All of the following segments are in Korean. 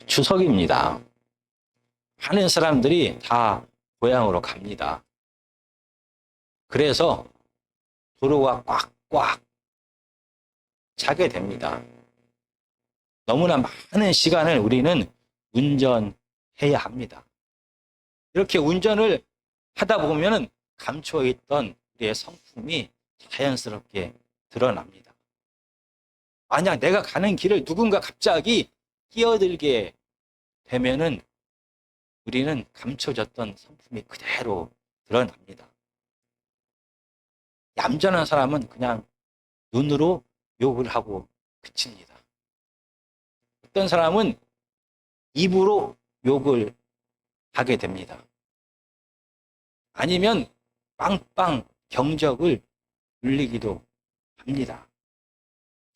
추석입니다. 많은 사람들이 다 고향으로 갑니다. 그래서 도로가 꽉꽉 차게 됩니다. 너무나 많은 시간을 우리는 운전해야 합니다. 이렇게 운전을 하다 보면 감춰 있던 우리의 성품이 자연스럽게 드러납니다. 만약 내가 가는 길을 누군가 갑자기 끼어들게 되면은 우리는 감춰졌던 성품이 그대로 드러납니다. 얌전한 사람은 그냥 눈으로 욕을 하고 그칩니다. 어떤 사람은 입으로 욕을 하게 됩니다. 아니면 빵빵 경적을 울리기도 합니다.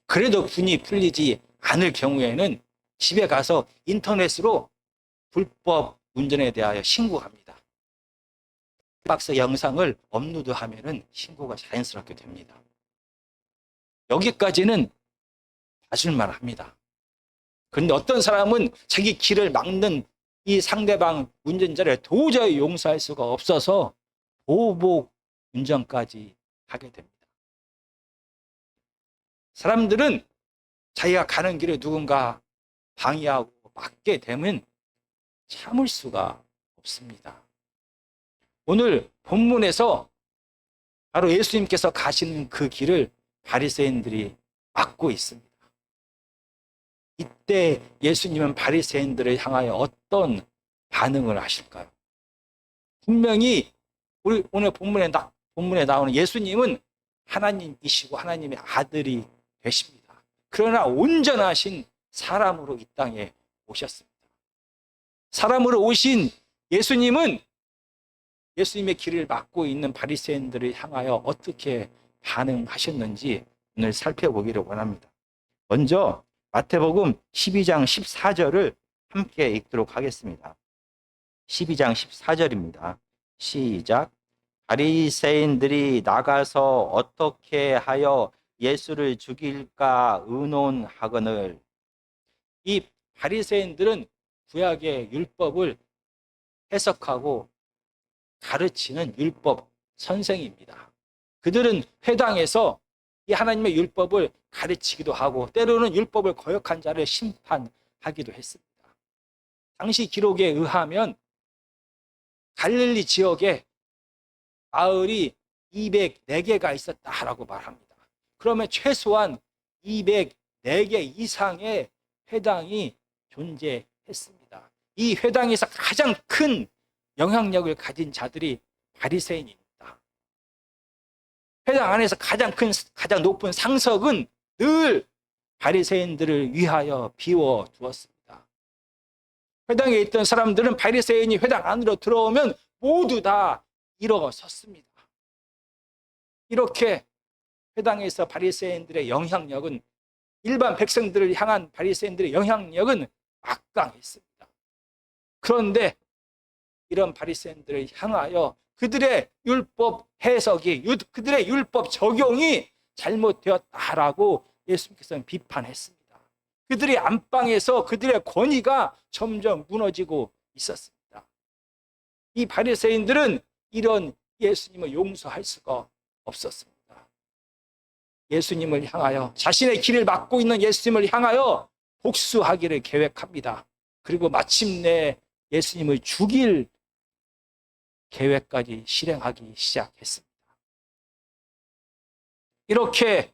그래도 분이 풀리지 않을 경우에는 집에 가서 인터넷으로 불법 운전에 대하여 신고합니다. 박스 영상을 업로드하면 신고가 자연스럽게 됩니다. 여기까지는 봐줄만 합니다. 그런데 어떤 사람은 자기 길을 막는 이 상대방 운전자를 도저히 용서할 수가 없어서 보복 운전까지 하게 됩니다. 사람들은 자기가 가는 길에 누군가 방해하고 막게 되면 참을 수가 없습니다. 오늘 본문에서 바로 예수님께서 가시는 그 길을 바리새인들이 막고 있습니다. 이때 예수님은 바리새인들을 향하여 어떤 반응을 하실까요? 분명히 우리 오늘 본문에 나오는 예수님은 하나님이시고 하나님의 아들이 되십니다. 그러나 온전하신 사람으로 이 땅에 오셨습니다. 사람으로 오신 예수님은 예수님의 길을 막고 있는 바리새인들을 향하여 어떻게 반응하셨는지 오늘 살펴보기를 원합니다. 먼저 마태복음 12장 14절을 함께 읽도록 하겠습니다. 12장 14절입니다. 시작. 바리새인들이 나가서 어떻게 하여 예수를 죽일까 의논하거늘. 이 바리새인들은 구약의 율법을 해석하고 가르치는 율법 선생입니다. 그들은 회당에서 이 하나님의 율법을 가르치기도 하고 때로는 율법을 거역한 자를 심판하기도 했습니다. 당시 기록에 의하면 갈릴리 지역에 마을이 204개가 있었다라고 말합니다. 그러면 최소한 204개 이상의 회당이 존재했습니다. 이 회당에서 가장 큰 영향력을 가진 자들이 바리새인입니다. 회당 안에서 가장 높은 상석은 늘 바리새인들을 위하여 비워 두었습니다. 회당에 있던 사람들은 바리새인이 회당 안으로 들어오면 모두 다 일어섰습니다. 이렇게 회당에서 바리새인들의 영향력은 일반 백성들을 향한 바리새인들의 영향력은 막강했습니다. 그런데 이런 바리새인들을 향하여 그들의 율법 해석이, 그들의 율법 적용이 잘못되었다라고 예수님께서는 비판했습니다. 그들의 안방에서 그들의 권위가 점점 무너지고 있었습니다. 이 바리새인들은 이런 예수님을 용서할 수가 없었습니다. 예수님을 향하여, 자신의 길을 막고 있는 예수님을 향하여 복수하기를 계획합니다. 그리고 마침내 예수님을 죽일 계획까지 실행하기 시작했습니다. 이렇게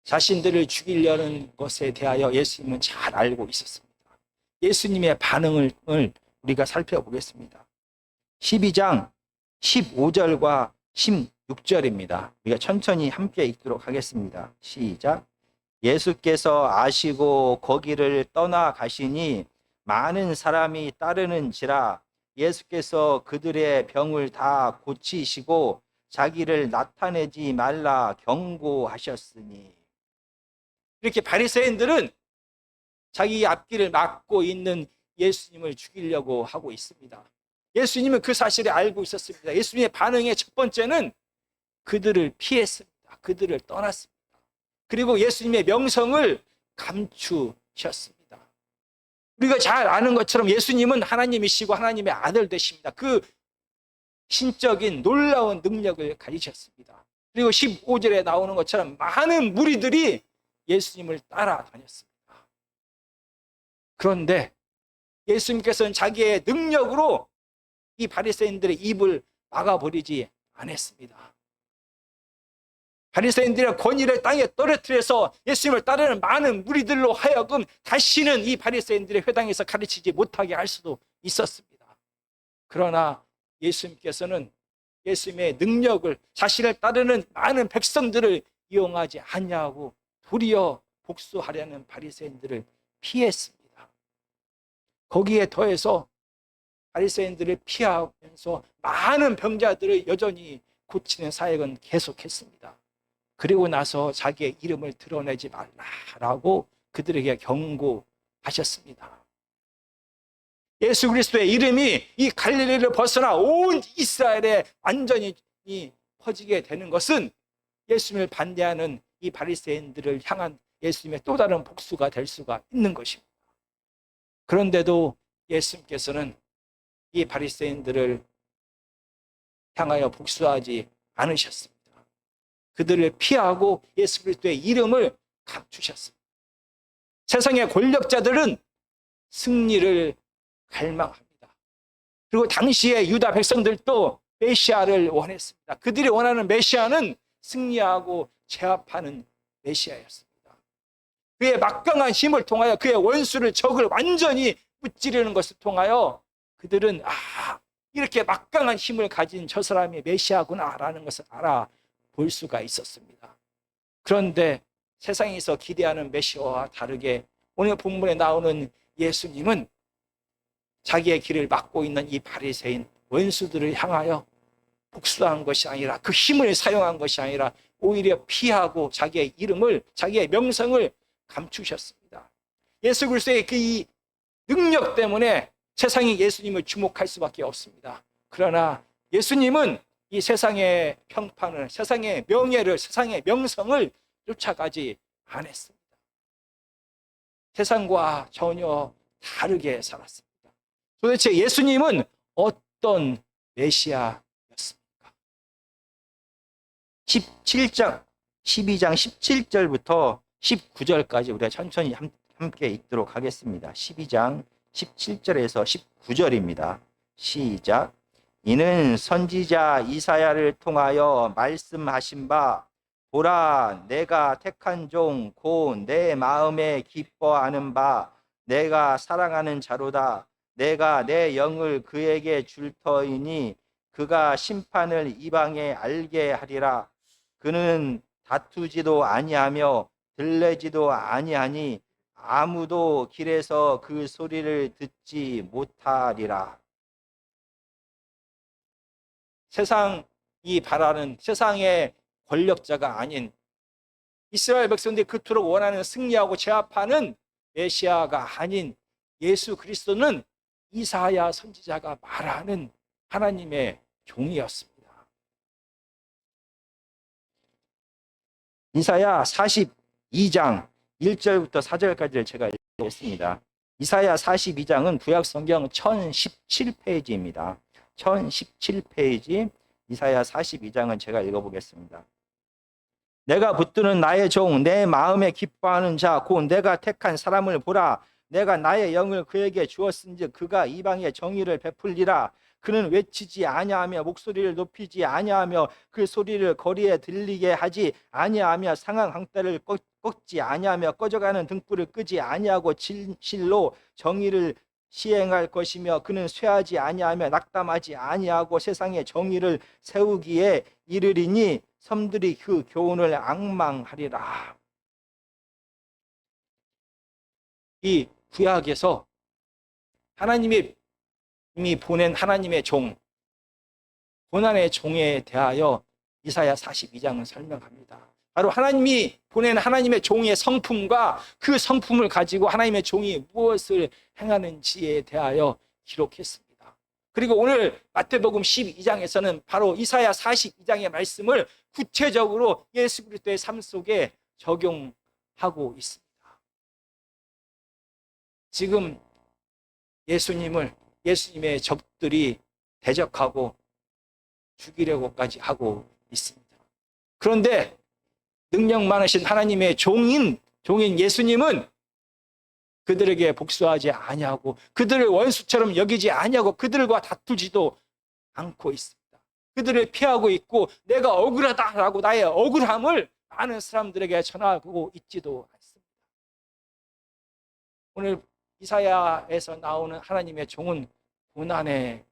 자신들을 죽이려는 것에 대하여 예수님은 잘 알고 있었습니다. 예수님의 반응을 우리가 살펴보겠습니다. 12장 15절과 16절입니다. 우리가 천천히 함께 읽도록 하겠습니다. 시작. 예수께서 아시고 거기를 떠나 가시니 많은 사람이 따르는지라 예수께서 그들의 병을 다 고치시고 자기를 나타내지 말라 경고하셨으니. 이렇게 바리새인들은 자기 앞길을 막고 있는 예수님을 죽이려고 하고 있습니다. 예수님은 그 사실을 알고 있었습니다. 예수님의 반응의 첫 번째는 그들을 피했습니다. 그들을 떠났습니다. 그리고 예수님의 명성을 감추셨습니다. 우리가 잘 아는 것처럼 예수님은 하나님이시고 하나님의 아들 되십니다. 그 신적인 놀라운 능력을 가지셨습니다. 그리고 15절에 나오는 것처럼 많은 무리들이 예수님을 따라다녔습니다. 그런데 예수님께서는 자기의 능력으로 이 바리새인들의 입을 막아버리지 않았습니다. 바리새인들의 권위를 땅에 떨어뜨려서 예수님을 따르는 많은 무리들로 하여금 다시는 이 바리새인들의 회당에서 가르치지 못하게 할 수도 있었습니다. 그러나 예수님께서는 예수님의 능력을 자신을 따르는 많은 백성들을 이용하지 않냐고 도리어 복수하려는 바리새인들을 피했습니다. 거기에 더해서 바리새인들을 피하면서 많은 병자들을 여전히 고치는 사역은 계속했습니다. 그리고 나서 자기의 이름을 드러내지 말라라고 그들에게 경고하셨습니다. 예수 그리스도의 이름이 이 갈릴리를 벗어나 온 이스라엘에 완전히 퍼지게 되는 것은 예수님을 반대하는 이 바리새인들을 향한 예수님의 또 다른 복수가 될 수가 있는 것입니다. 그런데도 예수님께서는 이 바리새인들을 향하여 복수하지 않으셨습니다. 그들을 피하고 예수 그리스도의 이름을 감추셨습니다. 세상의 권력자들은 승리를 갈망합니다. 그리고 당시의 유다 백성들도 메시아를 원했습니다. 그들이 원하는 메시아는 승리하고 제압하는 메시아였습니다. 그의 막강한 힘을 통하여 그의 원수를 적을 완전히 무찌르는 것을 통하여 그들은 이렇게 막강한 힘을 가진 저 사람이 메시아구나라는 것을 알아볼 수가 있었습니다. 그런데 세상에서 기대하는 메시아와 다르게 오늘 본문에 나오는 예수님은 자기의 길을 막고 있는 이 바리새인 원수들을 향하여 복수한 것이 아니라 그 힘을 사용한 것이 아니라 오히려 피하고 자기의 이름을, 자기의 명성을 감추셨습니다. 예수 그리스도의 그 이 능력 때문에 세상이 예수님을 주목할 수밖에 없습니다. 그러나 예수님은 이 세상의 평판을, 세상의 명예를, 세상의 명성을 쫓아가지 않았습니다. 세상과 전혀 다르게 살았습니다. 도대체 예수님은 어떤 메시아였습니까? 12장 17절부터 19절까지 우리가 천천히 함께 읽도록 하겠습니다. 12장 17절에서 19절입니다. 시작. 이는 선지자 이사야를 통하여 말씀하신 바 보라 내가 택한 종 곧 내 마음에 기뻐하는 바 내가 사랑하는 자로다. 내가 내 영을 그에게 줄 터이니 그가 심판을 이방에 알게 하리라. 그는 다투지도 아니하며 들레지도 아니하니 아무도 길에서 그 소리를 듣지 못하리라. 세상이 바라는 세상의 권력자가 아닌 이스라엘 백성들이 그토록 원하는 승리하고 제압하는 메시아가 아닌 예수 그리스도는 이사야 선지자가 말하는 하나님의 종이었습니다. 이사야 42장 1절부터 4절까지를 제가 읽겠습니다. 이사야 42장은 구약 성경 1017페이지입니다. 1017페이지 이사야 42장은 제가 읽어보겠습니다. 내가 붙드는 나의 종, 내 마음에 기뻐하는 자, 곧 내가 택한 사람을 보라. 내가 나의 영을 그에게 주었은즉 그가 이방의 정의를 베풀리라. 그는 외치지 아니하며 목소리를 높이지 아니하며 그 소리를 거리에 들리게 하지 아니하며 상한 강대를 꺾지 아니하며 꺼져가는 등불을 끄지 아니하고 진실로 정의를 시행할 것이며 그는 쇠하지 아니하며 낙담하지 아니하고 세상에 정의를 세우기에 이르리니 섬들이 그 교훈을 앙망하리라. 이 구약에서 하나님이 이미 보낸 하나님의 종, 고난의 종에 대하여 이사야 42장은 설명합니다. 바로 하나님이 보낸 하나님의 종의 성품과 그 성품을 가지고 하나님의 종이 무엇을 행하는지에 대하여 기록했습니다. 그리고 오늘 마태복음 12장에서는 바로 이사야 42장의 말씀을 구체적으로 예수 그리스도의 삶 속에 적용하고 있습니다. 지금 예수님의 적들이 대적하고 죽이려고까지 하고 있습니다. 그런데 능력 많으신 하나님의 종인 예수님은 그들에게 복수하지 아니하고 그들을 원수처럼 여기지 아니하고 그들과 다투지도 않고 있습니다. 그들을 피하고 있고 내가 억울하다라고 나의 억울함을 많은 사람들에게 전하고 있지도 않습니다. 오늘 이사야에서 나오는 하나님의 종은 고난의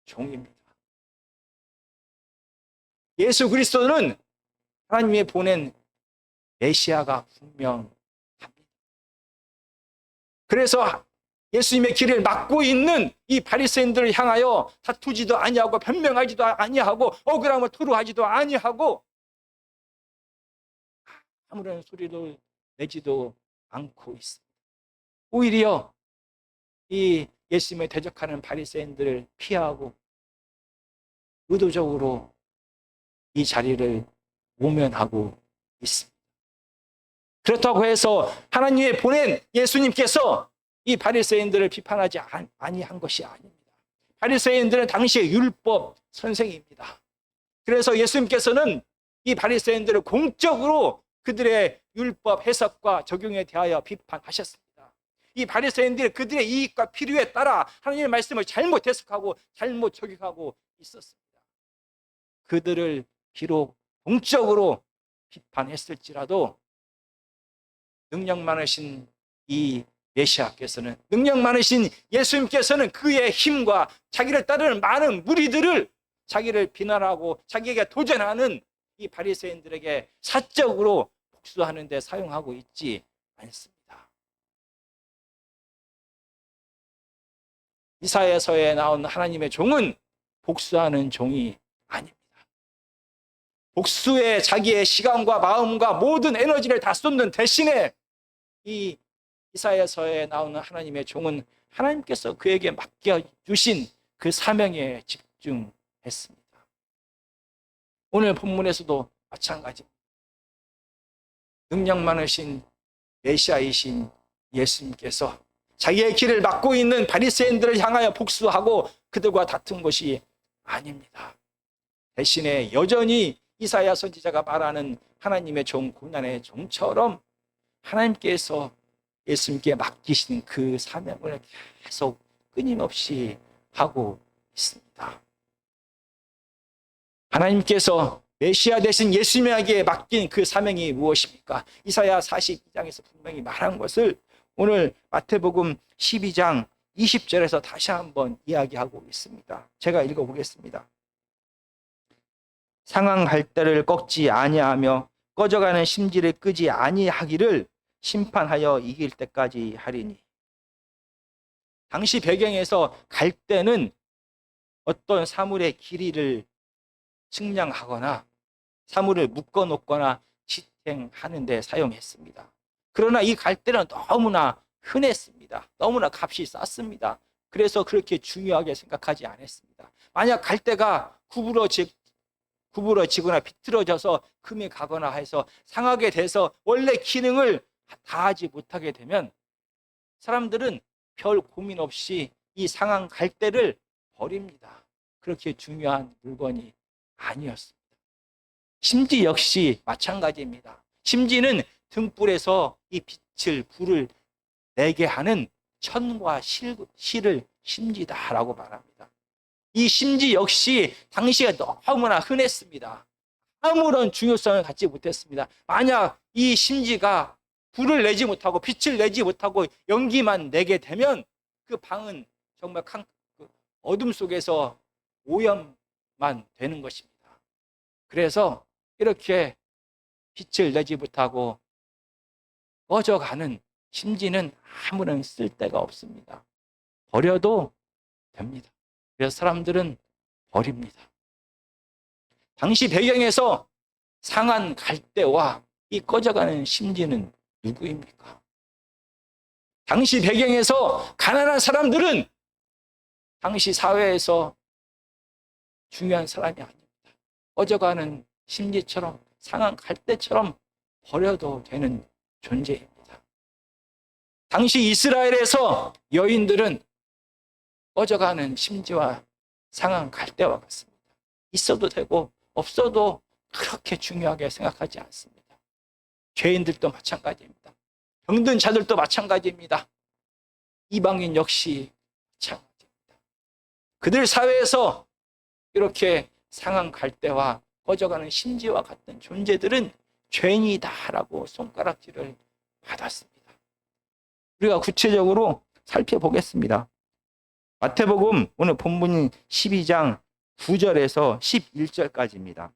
종입니다. 예수 그리스도는 하나님이 보낸 메시아가 분명합니다. 그래서 예수님의 길을 막고 있는 이 바리새인들을 향하여 다투지도 아니하고 변명하지도 아니하고 억울함을 토로하지도 아니하고 아무런 소리를 내지도 않고 있습니다. 오히려 이 예수님을 대적하는 바리새인들을 피하고 의도적으로 이 자리를 모면하고 있습니다. 그렇다고 해서 하나님이 보낸 예수님께서 이 바리새인들을 비판하지 아니한 것이 아닙니다. 바리새인들은 당시의 율법 선생입니다. 그래서 예수님께서는 이 바리새인들을 공적으로 그들의 율법 해석과 적용에 대하여 비판하셨습니다. 이 바리새인들이 그들의 이익과 필요에 따라 하나님의 말씀을 잘못 해석하고 잘못 적용하고 있었습니다. 그들을 비록 공적으로 비판했을지라도 능력 많으신 이 메시아께서는, 능력 많으신 예수님께서는 그의 힘과 자기를 따르는 많은 무리들을 자기를 비난하고 자기에게 도전하는 이 바리새인들에게 사적으로 복수하는 데 사용하고 있지 않습니다. 이사야서에 나온 하나님의 종은 복수하는 종이 아닙니다. 복수에 자기의 시간과 마음과 모든 에너지를 다 쏟는 대신에 이 이사야서에 나오는 하나님의 종은 하나님께서 그에게 맡겨주신 그 사명에 집중했습니다. 오늘 본문에서도 마찬가지입니다. 능력 많으신 메시아이신 예수님께서 자기의 길을 막고 있는 바리새인들을 향하여 복수하고 그들과 다툰 것이 아닙니다. 대신에 여전히 이사야 선지자가 말하는 하나님의 종, 고난의 종처럼 하나님께서 예수님께 맡기신 그 사명을 계속 끊임없이 하고 있습니다. 하나님께서 메시아 되신 예수님에게 맡긴 그 사명이 무엇입니까? 이사야 42장에서 분명히 말한 것을 오늘 마태복음 12장 20절에서 다시 한번 이야기하고 있습니다. 제가 읽어보겠습니다. 상한 갈대를 꺾지 아니하며 꺼져가는 심지를 끄지 아니하기를 심판하여 이길 때까지 하리니. 당시 배경에서 갈대는 어떤 사물의 길이를 측량하거나 사물을 묶어 놓거나 지탱하는 데 사용했습니다. 그러나 이 갈대는 너무나 흔했습니다. 너무나 값이 쌌습니다. 그래서 그렇게 중요하게 생각하지 않았습니다. 만약 갈대가 구부러지거나 비틀어져서 금이 가거나 해서 상하게 돼서 원래 기능을 다하지 못하게 되면 사람들은 별 고민 없이 이 상한 갈대를 버립니다. 그렇게 중요한 물건이 아니었습니다. 심지 역시 마찬가지입니다. 심지는 등불에서 이 불을 내게 하는 천과 실을 심지다라고 말합니다. 이 심지 역시 당시에 너무나 흔했습니다. 아무런 중요성을 갖지 못했습니다. 만약 이 심지가 불을 내지 못하고 빛을 내지 못하고 연기만 내게 되면 그 방은 정말 어둠 속에서 오염만 되는 것입니다. 그래서 이렇게 빛을 내지 못하고 꺼져가는 심지는 아무런 쓸데가 없습니다. 버려도 됩니다. 그래서 사람들은 버립니다. 당시 배경에서 상한 갈대와 이 꺼져가는 심지는 누구입니까? 당시 배경에서 가난한 사람들은 당시 사회에서 중요한 사람이 아닙니다. 꺼져가는 심지처럼 상한 갈대처럼 버려도 되는 존재입니다. 당시 이스라엘에서 여인들은 꺼져가는 심지와 상한 갈대와 같습니다. 있어도 되고 없어도 그렇게 중요하게 생각하지 않습니다. 죄인들도 마찬가지입니다. 병든 자들도 마찬가지입니다. 이방인 역시 마찬가지입니다. 그들 사회에서 이렇게 상한 갈대와 꺼져가는 심지와 같은 존재들은 죄인이다라고 손가락질을 받았습니다. 우리가 구체적으로 살펴보겠습니다. 마태복음 오늘 본문인 12장 9절에서 11절까지입니다.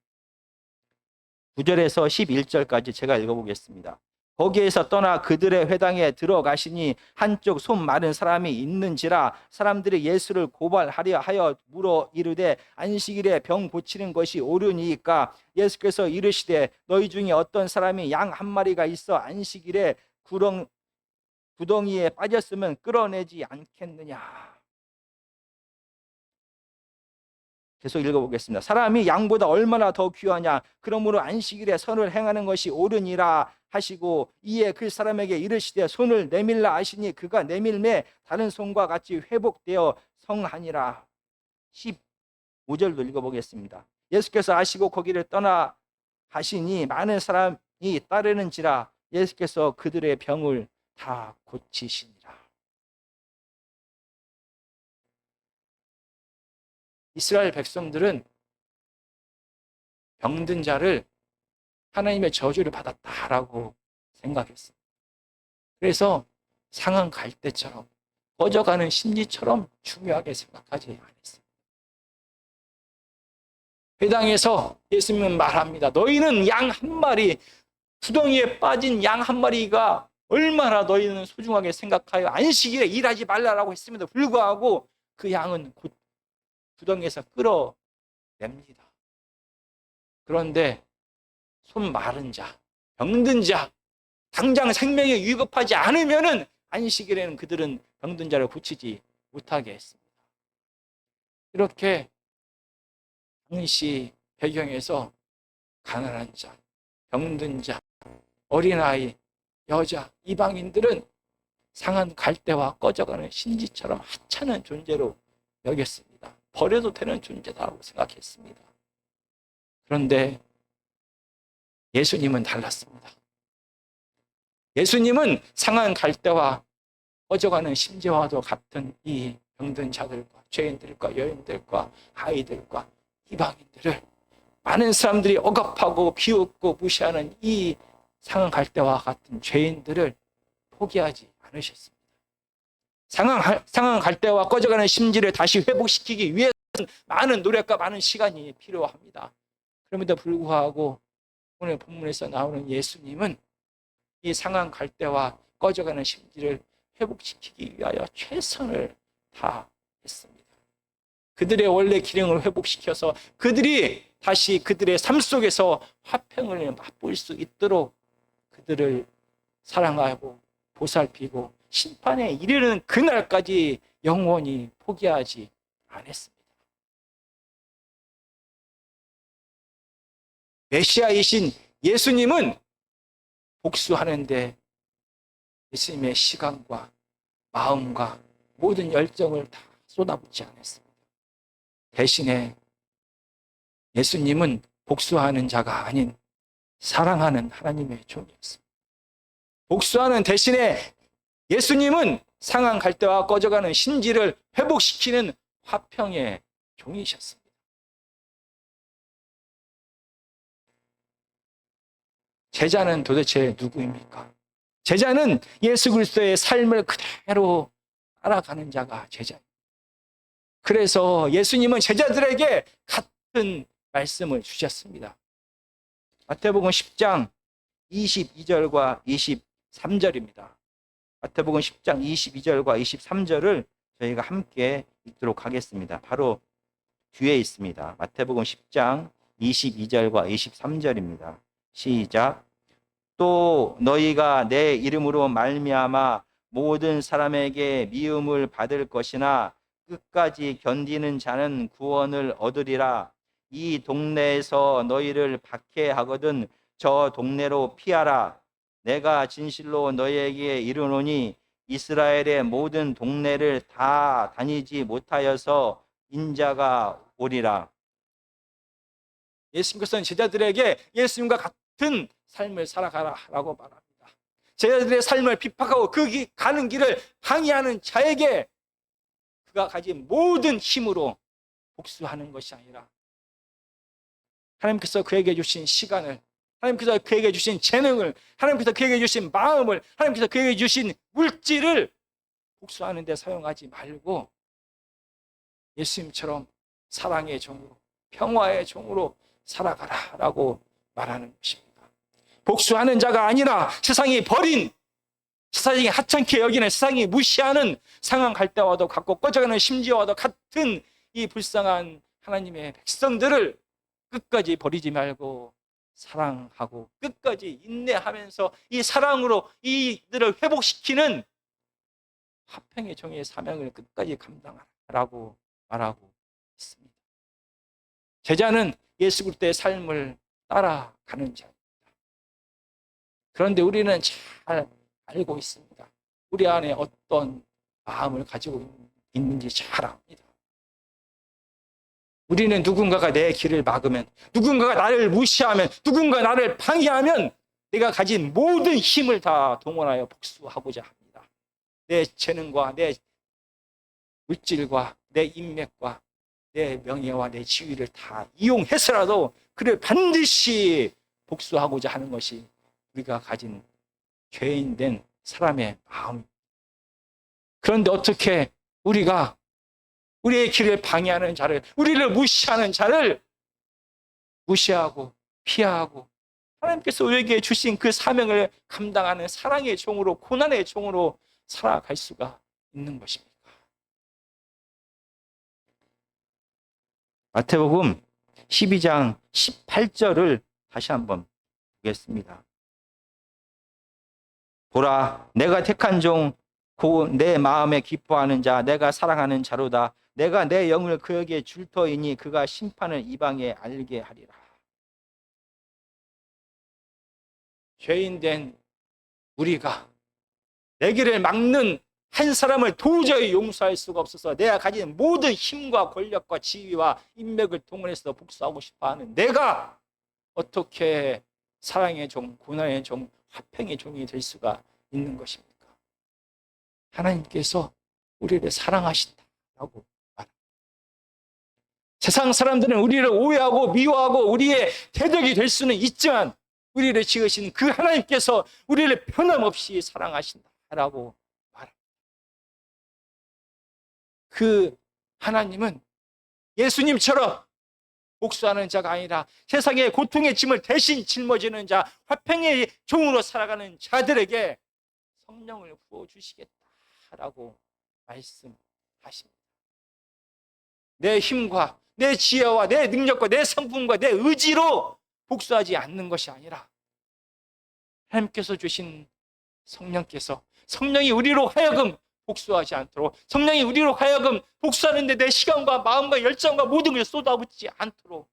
9절에서 11절까지 제가 읽어보겠습니다. 거기에서 떠나 그들의 회당에 들어가시니 한쪽 손 마른 사람이 있는지라 사람들이 예수를 고발하려 하여 물어 이르되 안식일에 병 고치는 것이 옳으니까 예수께서 이르시되 너희 중에 어떤 사람이 양 한 마리가 있어 안식일에 구덩이에 빠졌으면 끌어내지 않겠느냐. 계속 읽어보겠습니다. 사람이 양보다 얼마나 더 귀하냐. 그러므로 안식일에 선을 행하는 것이 옳으니라 하시고 이에 그 사람에게 이르시되 손을 내밀라 하시니 그가 내밀매 다른 손과 같이 회복되어 성하니라. 15절도 읽어보겠습니다. 예수께서 아시고 거기를 떠나 가시니 많은 사람이 따르는지라 예수께서 그들의 병을 다 고치시니라. 이스라엘 백성들은 병든 자를 하나님의 저주를 받았다라고 생각했습니다. 그래서 상한 갈대처럼 꺼져가는 심지처럼 중요하게 생각하지 않았습니다. 회당에서 예수님은 말합니다. 너희는 양 한 마리, 구덩이에 빠진 양 한 마리가 얼마나 너희는 소중하게 생각하여 안식일에 일하지 말라라고 했음에도 불구하고 그 양은 곧 구덩이에서 끌어냅니다. 그런데 손 마른 자, 병든 자, 당장 생명에 위급하지 않으면은 안식일에는 그들은 병든 자를 고치지 못하게 했습니다. 이렇게 당시 배경에서 가난한 자, 병든 자, 어린아이, 여자, 이방인들은 상한 갈대와 꺼져가는 신지처럼 하찮은 존재로 여겼습니다. 버려도 되는 존재다라고 생각했습니다. 그런데 예수님은 달랐습니다. 예수님은 상한 갈대와 꺼져가는 심지와도 같은 이 병든 자들과 죄인들과 여인들과 아이들과 이방인들을 많은 사람들이 억압하고 비웃고 무시하는 이 상한 갈대와 같은 죄인들을 포기하지 않으셨습니다. 상한 갈대와 꺼져가는 심지를 다시 회복시키기 위해서는 많은 노력과 많은 시간이 필요합니다. 그럼에도 불구하고 오늘 본문에서 나오는 예수님은 이 상한 갈대와 꺼져가는 심지를 회복시키기 위하여 최선을 다했습니다. 그들의 원래 기능을 회복시켜서 그들이 다시 그들의 삶 속에서 화평을 맛볼 수 있도록 그들을 사랑하고 보살피고 심판에 이르는 그날까지 영원히 포기하지 않았습니다. 메시아이신 예수님은 복수하는데 예수님의 시간과 마음과 모든 열정을 다 쏟아붓지 않았습니다. 대신에 예수님은 복수하는 자가 아닌 사랑하는 하나님의 종이었습니다. 복수하는 대신에 예수님은 상한 갈대와 꺼져가는 심지를 회복시키는 화평의 종이셨습니다. 제자는 도대체 누구입니까? 제자는 예수 그리스도의 삶을 그대로 따라가는 자가 제자입니다. 그래서 예수님은 제자들에게 같은 말씀을 주셨습니다. 마태복음 10장 22절과 23절입니다. 마태복음 10장 22절과 23절을 저희가 함께 읽도록 하겠습니다. 바로 뒤에 있습니다. 마태복음 10장 22절과 23절입니다. 시작. 또 너희가 내 이름으로 말미암아 모든 사람에게 미움을 받을 것이나 끝까지 견디는 자는 구원을 얻으리라. 이 동네에서 너희를 박해하거든 저 동네로 피하라. 내가 진실로 너희에게 이르노니 이스라엘의 모든 동네를 다 다니지 못하여서 인자가 오리라. 예수님께서는 제자들에게 예수님과 같은 삶을 살아가라라고 말합니다. 제자들의 삶을 핍박하고 가는 길을 방해하는 자에게 그가 가진 모든 힘으로 복수하는 것이 아니라 하나님께서 그에게 주신 시간을, 하나님께서 그에게 주신 재능을, 하나님께서 그에게 주신 마음을, 하나님께서 그에게 주신 물질을 복수하는 데 사용하지 말고 예수님처럼 사랑의 종으로, 평화의 종으로 살아가라라고 말하는 것입니다. 복수하는 자가 아니라 세상이 버린, 세상이 하찮게 여기는, 세상이 무시하는 상한 갈대와도 같고 꺼져가는 심지어와도 같은 이 불쌍한 하나님의 백성들을 끝까지 버리지 말고 사랑하고 끝까지 인내하면서 이 사랑으로 이들을 회복시키는 화평의 종의 사명을 끝까지 감당하라고 말하고 있습니다. 제자는 예수 그리스도의 삶을 따라가는 자입니다. 그런데 우리는 잘 알고 있습니다. 우리 안에 어떤 마음을 가지고 있는지 잘 압니다. 우리는 누군가가 내 길을 막으면, 누군가가 나를 무시하면, 누군가 나를 방해하면 내가 가진 모든 힘을 다 동원하여 복수하고자 합니다. 내 재능과 내 물질과 내 인맥과 내 명예와 내 지위를 다 이용해서라도 그를 반드시 복수하고자 하는 것이 우리가 가진 죄인된 사람의 마음입니다. 그런데 어떻게 우리가 우리의 길을 방해하는 자를, 우리를 무시하는 자를 무시하고 피하고 하나님께서 우리에게 주신 그 사명을 감당하는 사랑의 종으로, 고난의 종으로 살아갈 수가 있는 것입니까? 마태복음 12장 18절을 다시 한번 보겠습니다. 보라, 내가 택한 종, 곧 내 마음에 기뻐하는 자, 내가 사랑하는 자로다. 내가 내 영을 그에게 줄 터이니 그가 심판을 이방에 알게 하리라. 죄인된 우리가 내 길을 막는 한 사람을 도저히 용서할 수가 없어서 내가 가진 모든 힘과 권력과 지위와 인맥을 동원해서 복수하고 싶어하는 내가 어떻게 사랑의 종, 고난의 종, 화평의 종이 될 수가 있는 것입니까? 하나님께서 우리를 사랑하신다라고 말합니다. 세상 사람들은 우리를 오해하고 미워하고 우리의 대적이 될 수는 있지만 우리를 지으신 그 하나님께서 우리를 변함없이 사랑하신다라고 말합니다. 그 하나님은 예수님처럼 복수하는 자가 아니라 세상의 고통의 짐을 대신 짊어지는 자, 화평의 종으로 살아가는 자들에게 성령을 부어주시겠다라고 말씀하십니다. 내 힘과 내 지혜와 내 능력과 내 성품과 내 의지로 복수하지 않는 것이 아니라 하나님께서 주신 성령께서, 성령이 우리로 하여금 복수하지 않도록, 성령이 우리로 하여금 복수하는데 내 시간과 마음과 열정과 모든 걸 쏟아붓지 않도록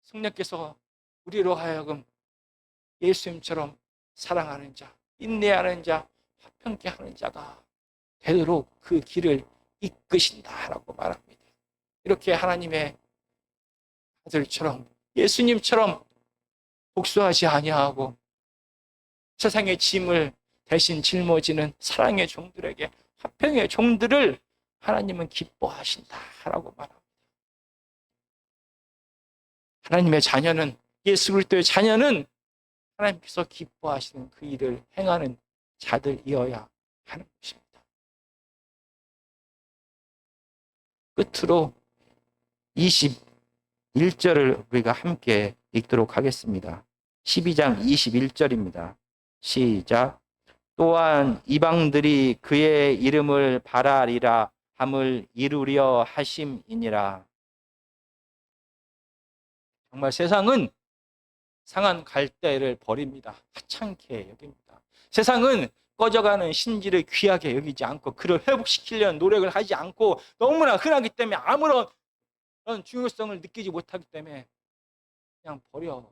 성령께서 우리로 하여금 예수님처럼 사랑하는 자, 인내하는 자, 화평케 하는 자가 되도록 그 길을 이끄신다라고 말합니다. 이렇게 하나님의 아들처럼 예수님처럼 복수하지 아니하고 세상의 짐을 대신 짊어지는 사랑의 종들에게, 화평의 종들을 하나님은 기뻐하신다라고 말합니다. 하나님의 자녀는, 예수 그리스도의 자녀는 하나님께서 기뻐하시는 그 일을 행하는 자들이어야 하는 것입니다. 끝으로 21절을 우리가 함께 읽도록 하겠습니다. 12장 21절입니다. 시작. 또한 이방들이 그의 이름을 바라리라 함을 이루려 하심이니라. 정말 세상은 상한 갈대를 버립니다. 하찮게 여깁니다. 세상은 꺼져가는 신지를 귀하게 여기지 않고 그를 회복시키려는 노력을 하지 않고 너무나 흔하기 때문에 아무런 중요성을 느끼지 못하기 때문에 그냥 버려.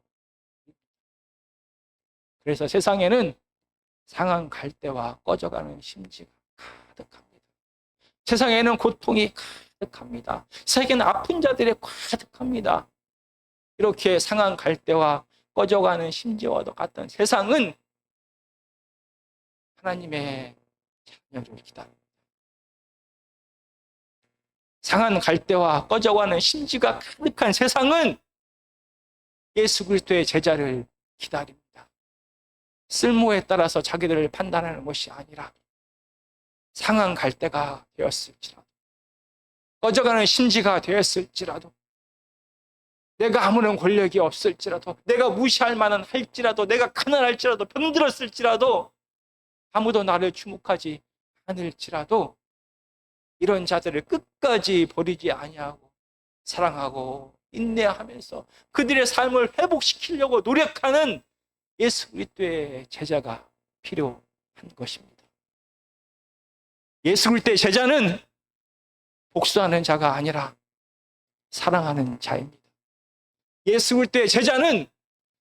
그래서 세상에는 상한 갈대와 꺼져가는 심지가 가득합니다. 세상에는 고통이 가득합니다. 세상에는 아픈 자들이 가득합니다. 이렇게 상한 갈대와 꺼져가는 심지와도 같은 세상은 하나님의 자녀를 기다립니다. 상한 갈대와 꺼져가는 심지가 가득한 세상은 예수 그리스도의 제자를 기다립니다. 쓸모에 따라서 자기들을 판단하는 것이 아니라 상한 갈대가 되었을지라도, 꺼져가는 심지가 되었을지라도, 내가 아무런 권력이 없을지라도, 내가 무시할 만한 할지라도, 내가 가난할지라도, 병들었을지라도, 아무도 나를 주목하지 않을지라도 이런 자들을 끝까지 버리지 아니하고 사랑하고 인내하면서 그들의 삶을 회복시키려고 노력하는 예수 그리스도의 제자가 필요한 것입니다. 예수 그리스도의 제자는 복수하는 자가 아니라 사랑하는 자입니다. 예수 그리스도의 제자는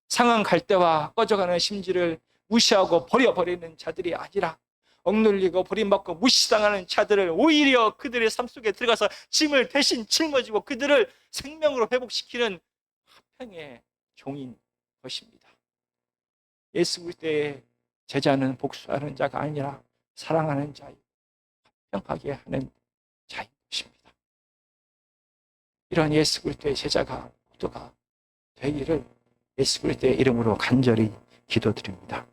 상한 갈대와 꺼져가는 심지를 무시하고 버려버리는 자들이 아니라 억눌리고 버림받고 무시당하는 자들을 오히려 그들의 삶 속에 들어가서 짐을 대신 짊어지고 그들을 생명으로 회복시키는 화평의 종인 것입니다. 예수 그리스도의 제자는 복수하는 자가 아니라 사랑하는 자이고 화평하게 하는 자인 것입니다. 이런 예수 그리스도의 제자가 모두가 되기를 예수 그리스도의 이름으로 간절히 기도드립니다.